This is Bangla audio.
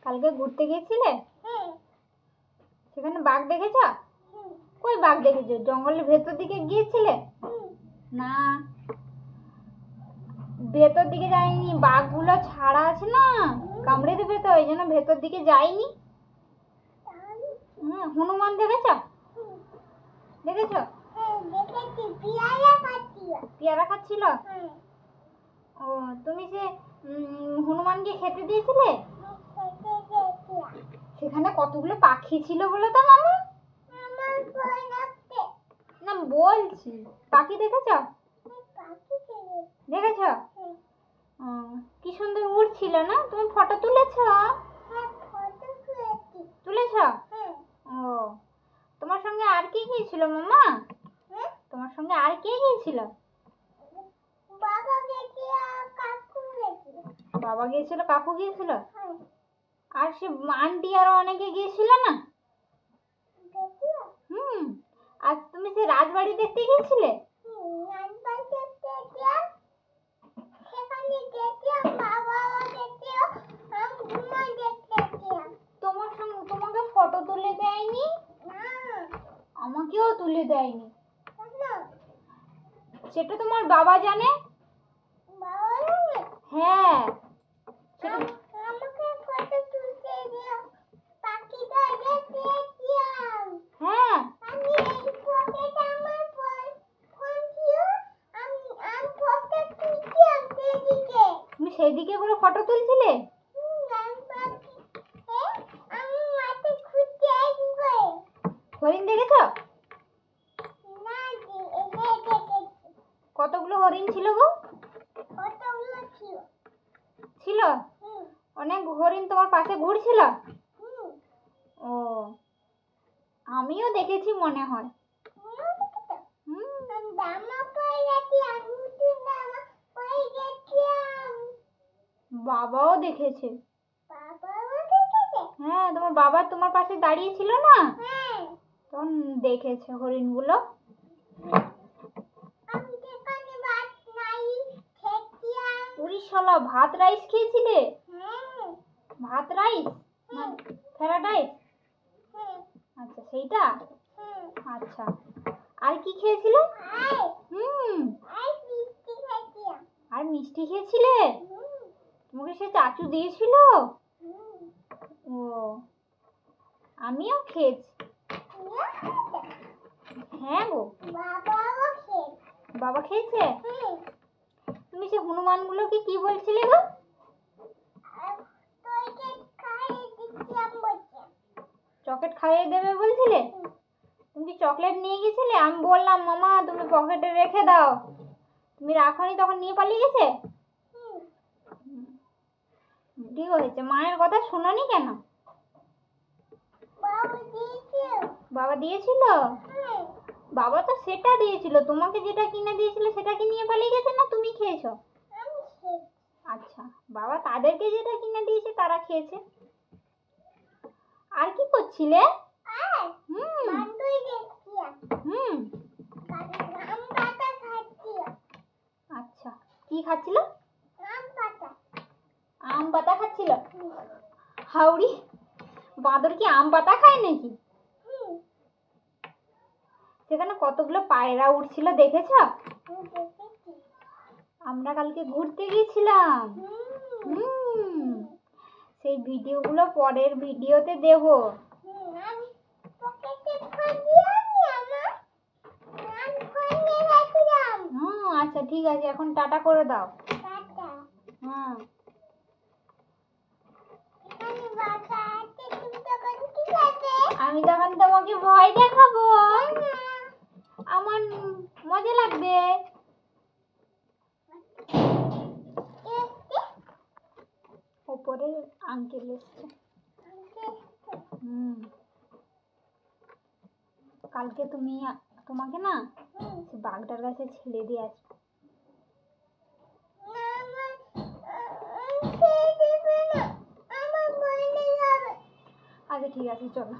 কালকে ঘুরতে গিয়েছিলে? সেখানে বাঘ দেখেছ? কই বাঘ দেখেছো? জঙ্গলের ভেতর দিকে গিয়েছিলে? না, ভেতর দিকে যাইনি, বাঘগুলো ছাড়া আছে না, কামড়ে দেবে তো, ওই জন্য ভেতর দিকে যাইনি। হনুমান দেখেছ? দেখেছ? পেয়ারা খাচ্ছিল? ও, তুমি যে হনুমানকে খেতে দিয়েছিলে? সেখানে কতগুলো পাখি ছিল বলো তো মামা? না বলছি, পাখি দেখেছ? দেখেছ? কি সুন্দর উড়ছিল না? তুমি ফটো তুলেছ? তুলেছ? ও, তোমার সঙ্গে আর কে গিয়েছিল মামা? তোমার সঙ্গে আর কে গিয়েছিল? বাবা গিয়েছিল, কাকু গিয়েছিল, আর সে আন্টি আরো অনেকে গিয়েছিল না? আর তুমি সে রাজবাড়ি দেখতে গিয়েছিলে? তোমার সঙ্গে তোমাকে ফটো তুলে দেয়নি? আমাকেও তুলে দেয়নি। সেটা তোমার বাবা জানে। হ্যাঁ, হ্যাঁ, তুমি সেই দিকে করে ফটো তুলছিলে? হরিণ দেখেছ? কতগুলো হরিণ ছিল গো? ছিল? অনেক হরিণ তোমার পাশে ঘুরছিল? ও, আমিও দেখেছি মনে হয়। বাবাও দেখেছে। হ্যাঁ, তোমার বাবা তোমার পাশে দাঁড়িয়ে ছিল না, তখন দেখেছে হরিণগুলো। শালা, ভাত রাইস খেয়েছিলে? ভাত রাইস না ফ্রাইড রাইস? আচ্ছা, সেইটা। আচ্ছা, আর কি খেয়েছিলে? আর মিষ্টি খেয়েছিলে? তোমাকে সে চাচু দিয়েছিল? ও, আমিও খেয়েছি। হ্যাঁ গো, বাবা খেয়েছে? তুমি সে হনুমানগুলোকে কি বলছিলে গো? চকলেট খাইয়ে দেবে বলছিলে? তুমি কি চকলেট নিয়ে গেছিলে? আমি বললাম মামা তুমি পকেটে রেখে দাও, তুমি রাখোনি, তখন নিয়ে পালিয়ে গেছে। ঠিক হয়েছে, মায়ের কথা শোনোনি কেন? বাবা দিয়েছিল? বাবা তো সেটা দিয়েছিল, তোমাকে যেটা কিনে দিয়েছিল সেটা কি নিয়ে পালিয়ে গেছে না তুমি খেয়েছো? আচ্ছা, বাবা তাদেরকে যেটা কিনে দিয়েছে তারা খেয়েছে। আর কি করছিলে? আচ্ছা, কি খাচ্ছিল? আম পাতা খাচ্ছিল? হাউড়ি, বাঁদর কি আম পাতা খায় নাকি? সেখানে কতগুলো পায়রা উঠছিল দেখেছ? আমরা কালকে ঘুরতে গিয়েছিলাম। সেই ভিডিওগুলো পরের ভিডিওতে দেব। আচ্ছা ঠিক আছে, এখন টাটা করে দাও। আমি তখন তোমাকে ভয় দেখাবো, আমার মজা লাগবে। ওপরে আঙ্কেল এসছে। কালকে তোমাকে না বাঘটার কাছে ছেড়ে দিয়ে আসবে। আচ্ছা ঠিক আছে, চলো।